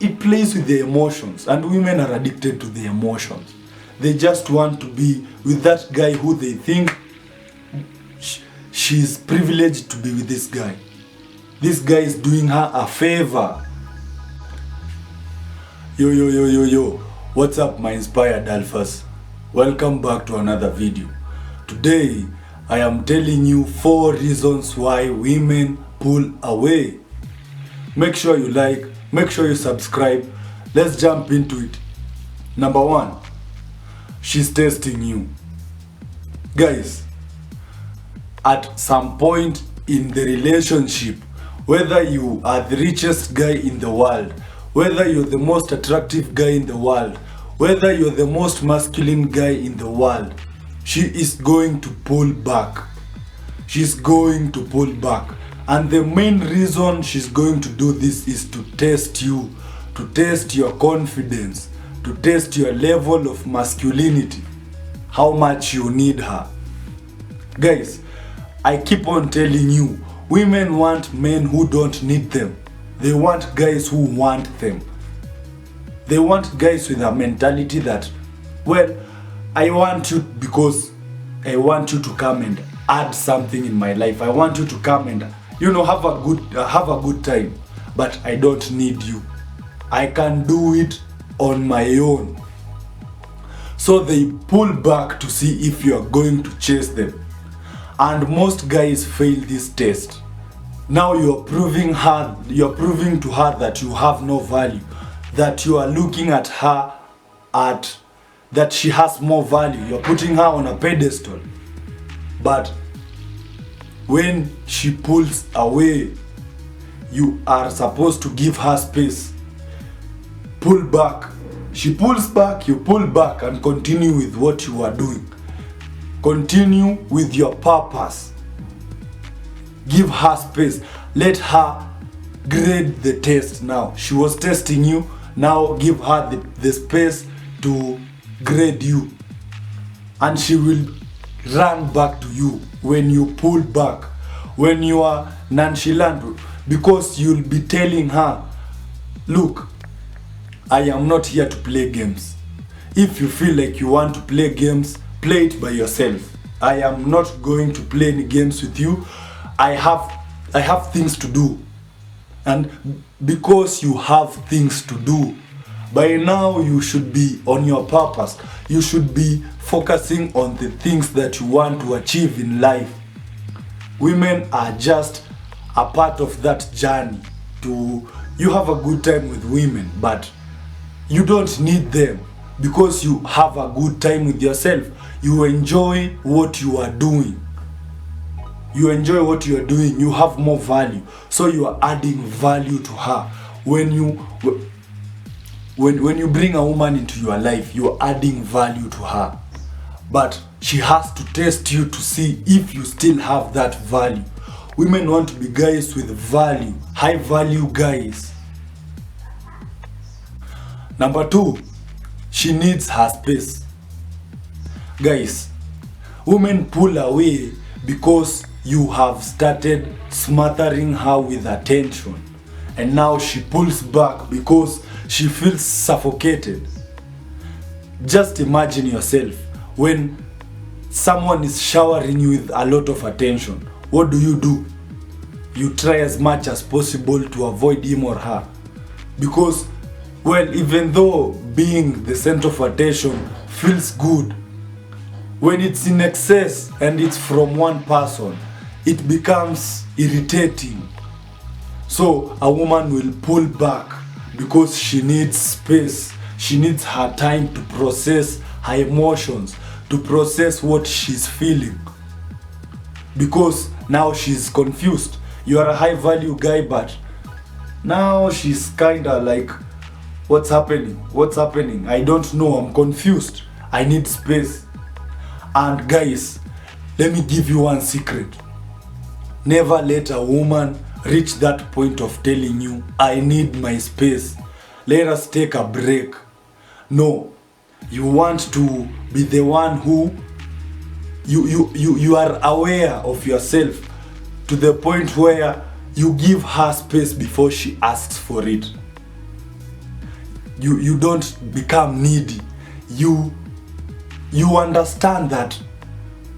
it plays with their emotions, and women are addicted to their emotions. They just want to be with that guy who they think she's privileged to be with this guy. This guy is doing her a favor. Yo. What's up, my inspired alphas? Welcome back to another video. Today, I am telling you 4 reasons why women pull away. Make sure you like, make sure you subscribe. Let's jump into it. Number 1, she's testing you. Guys, at some point in the relationship, whether you are the richest guy in the world, whether you're the most attractive guy in the world, whether you're the most masculine guy in the world, she is going to pull back. She's going to pull back. And the main reason she's going to do this is to test you, to test your confidence, to test your level of masculinity, how much you need her. Guys, I keep on telling you, women want men who don't need them. They want guys who want them. They want guys with a mentality that, well, I want you because I want you to come and add something in my life. I want you to come and, have a good time, but I don't need you. I can do it on my own. So they pull back to see if you are going to chase them. And most guys fail this test. Now you're proving to her that you have no value, that you are looking at her that she has more value. You're putting her on a pedestal. But when she pulls away, you are supposed to give her space. Pull back. She pulls back, you pull back and continue with what you are doing. Continue with your purpose. Give her space. Let her grade the test now. She was testing you. Now give her the space to grade you. And she will run back to you when you pull back. When you are nonchalant. Because you'll be telling her, look, I am not here to play games. If you feel like you want to play games, play it by yourself. I am not going to play any games with you. I have things to do. And because you have things to do, by now you should be on your purpose. You should be focusing on the things that you want to achieve in life. Women are just a part of that journey. You have a good time with women, but you don't need them because you have a good time with yourself. You enjoy what you are doing. You enjoy what you are doing. You have more value. So you are adding value to her. When you bring a woman into your life, you are adding value to her. But she has to test you to see if you still have that value. Women want to be guys with value, high value guys. Number 2, she needs her space. Guys, women pull away because you have started smothering her with attention. And now she pulls back because she feels suffocated. Just imagine yourself when someone is showering you with a lot of attention. What do? You try as much as possible to avoid him or her. Because, well, even though being the center of attention feels good, when it's in excess and it's from one person, it becomes irritating. So a woman will pull back because she needs space. She needs her time to process her emotions, to process what she's feeling. Because now she's confused. You are a high value guy, but now she's kinda like, what's happening? I don't know, I'm confused. I need space. And guys, let me give you one secret. Never let a woman reach that point of telling you, I need my space. Let us take a break. No, you want to be the one who you are aware of yourself to the point where you give her space before she asks for it. you don't become needy. You understand that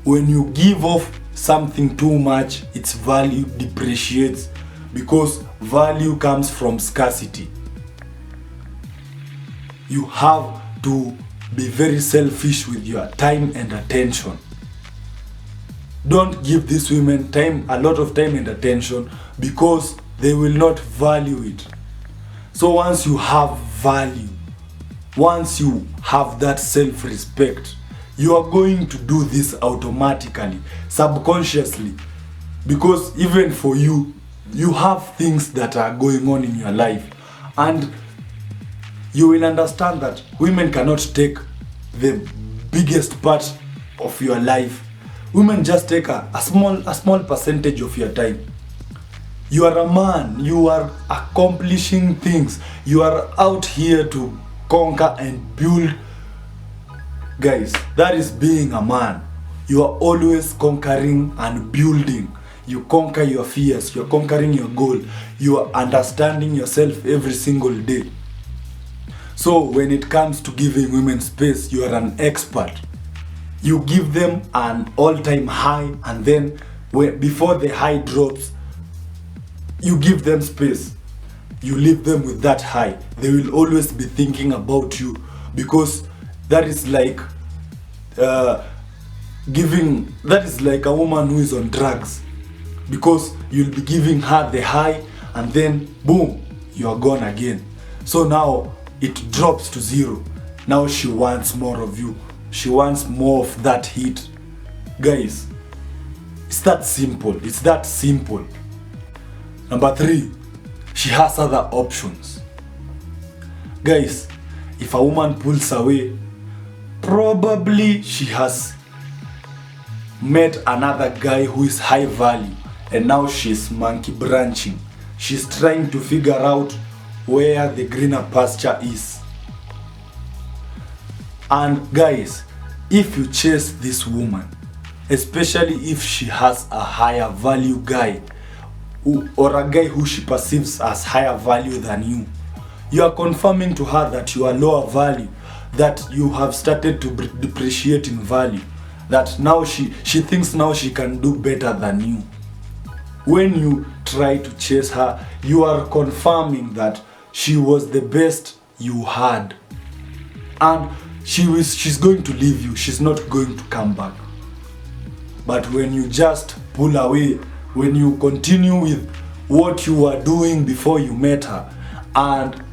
when you give off something too much, its value depreciates, because value comes from scarcity. You have to be very selfish with your time and attention. Don't give these women a lot of time and attention, because they will not value it. So once you have value, once you have that self-respect, you are going to do this automatically, subconsciously, because even for you, you have things that are going on in your life, and you will understand that women cannot take the biggest part of your life. Women just take a small percentage of your time. You are a man, you are accomplishing things, you are out here to conquer and build. Guys, that is being a man. You are always conquering and building. You conquer your fears, you are conquering your goal, you are understanding yourself every single day. So when it comes to giving women space, you are an expert. You give them an all-time high, and then before the high drops, you give them space. You leave them with that high. They will always be thinking about you, because that is like that is like a woman who is on drugs, because you'll be giving her the high, and then boom, you are gone again. So now it drops to zero. Now she wants more of you. She wants more of that heat. Guys, it's that simple. It's that simple. Number 3, she has other options. Guys, if a woman pulls away, probably she has met another guy who is high value, and now she's monkey branching. She's trying to figure out where the greener pasture is. And guys, if you chase this woman, especially if she has a higher value guy, or a guy who she perceives as higher value than you are confirming to her that you are lower value, that you have started to depreciate in value, that now she thinks now she can do better than you. When you try to chase her, you are confirming that she was the best you had, and she's going to leave you. She's not going to come back. But when you just pull away, when you continue with what you were doing before you met her, and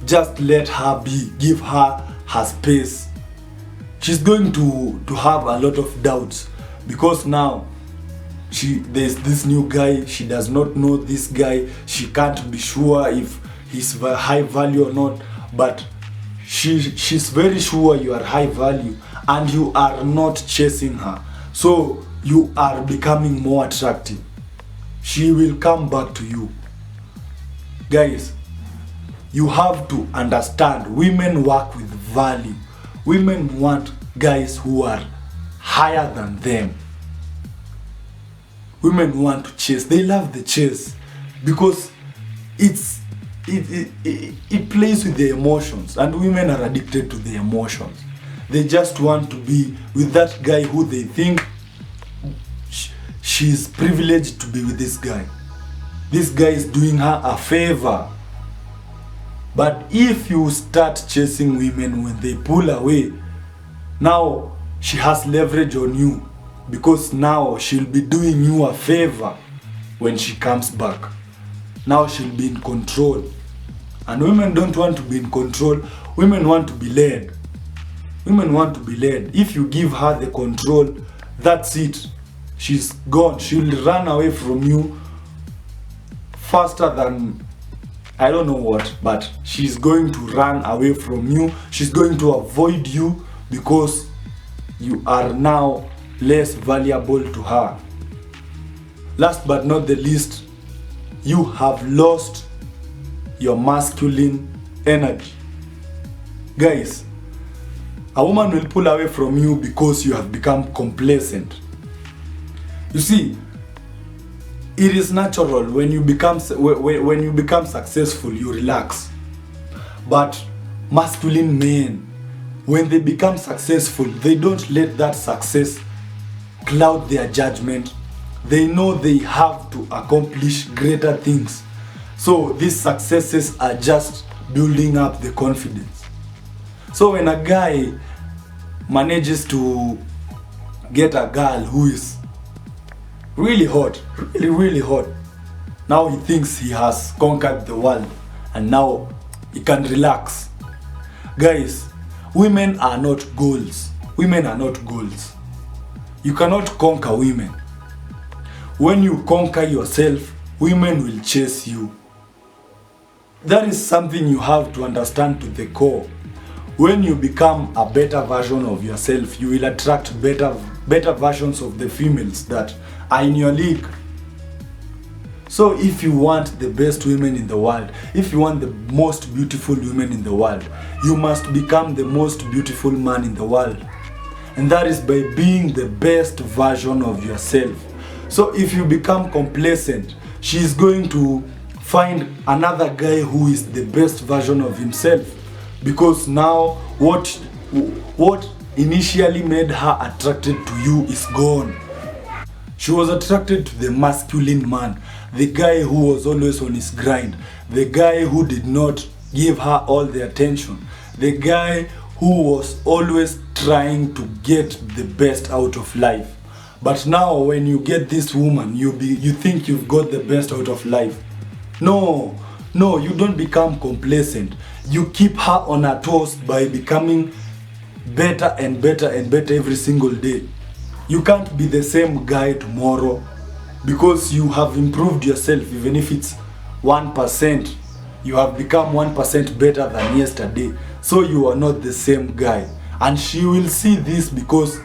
just let her be, give her her space, she's going to have a lot of doubts, because now there's this new guy. She does not know this guy. She can't be sure if he's high value or not, but she's very sure you are high value, and you are not chasing her, so you are becoming more attractive. She will come back to you. Guys, you have to understand, women work with value. Women want guys who are higher than them. Women want to chase. They love the chase, because it plays with their emotions, and women are addicted to their emotions. They just want to be with that guy who they think she's privileged to be with this guy. This guy is doing her a favor. But if you start chasing women when they pull away, now she has leverage on you, because now she'll be doing you a favor when she comes back. Now she'll be in control. And women don't want to be in control. Women want to be led. Women want to be led. If you give her the control, that's it. She's gone. She'll run away from you faster than I don't know what, but she's going to run away from you. She's going to avoid you, because you are now less valuable to her. Last but not the least, you have lost your masculine energy. Guys, a woman will pull away from you because you have become complacent. You see, it is natural when you become successful, you relax. But masculine men, when they become successful, they don't let that success cloud their judgment. They know they have to accomplish greater things. So these successes are just building up the confidence. So when a guy manages to get a girl who is really hot, really hot, now he thinks he has conquered the world and now he can relax. Guys, women are not goals. Women are not goals. You cannot conquer women. When you conquer yourself, women will chase you. That is something you have to understand to the core. When you become a better version of yourself, you will attract better versions of the females that are in your league. So if you want the best women in the world, if you want the most beautiful women in the world, you must become the most beautiful man in the world. And that is by being the best version of yourself. So if you become complacent, she is going to find another guy who is the best version of himself, because now what initially made her attracted to you is gone. She was attracted to the masculine man, the guy who was always on his grind, the guy who did not give her all the attention, the guy who was always trying to get the best out of life. But now when you get this woman, you think you've got the best out of life. No, you don't become complacent. You keep her on her toes by becoming better and better and better every single day. You can't be the same guy tomorrow, because you have improved yourself. Even if it's 1%, you have become 1% better than yesterday. So you are not the same guy. And she will see this because,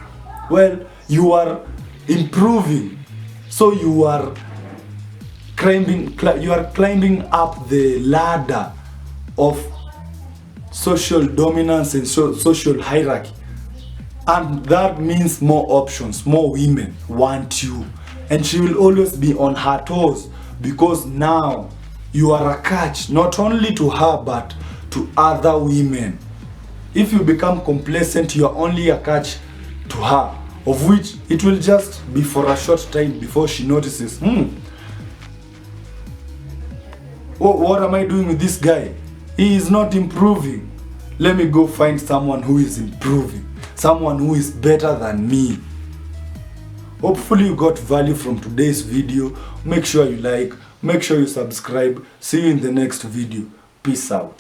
well, you are improving. So you are climbing up the ladder of social dominance and social hierarchy. And that means more options, more women want you. And she will always be on her toes, because now you are a catch, not only to her but to other women. If you become complacent, you are only a catch to her, of which it will just be for a short time before she notices, what am I doing with this guy? He is not improving. Let me go find someone who is improving, someone who is better than me. Hopefully you got value from today's video. Make sure you like, make sure you subscribe. See you in the next video. Peace out.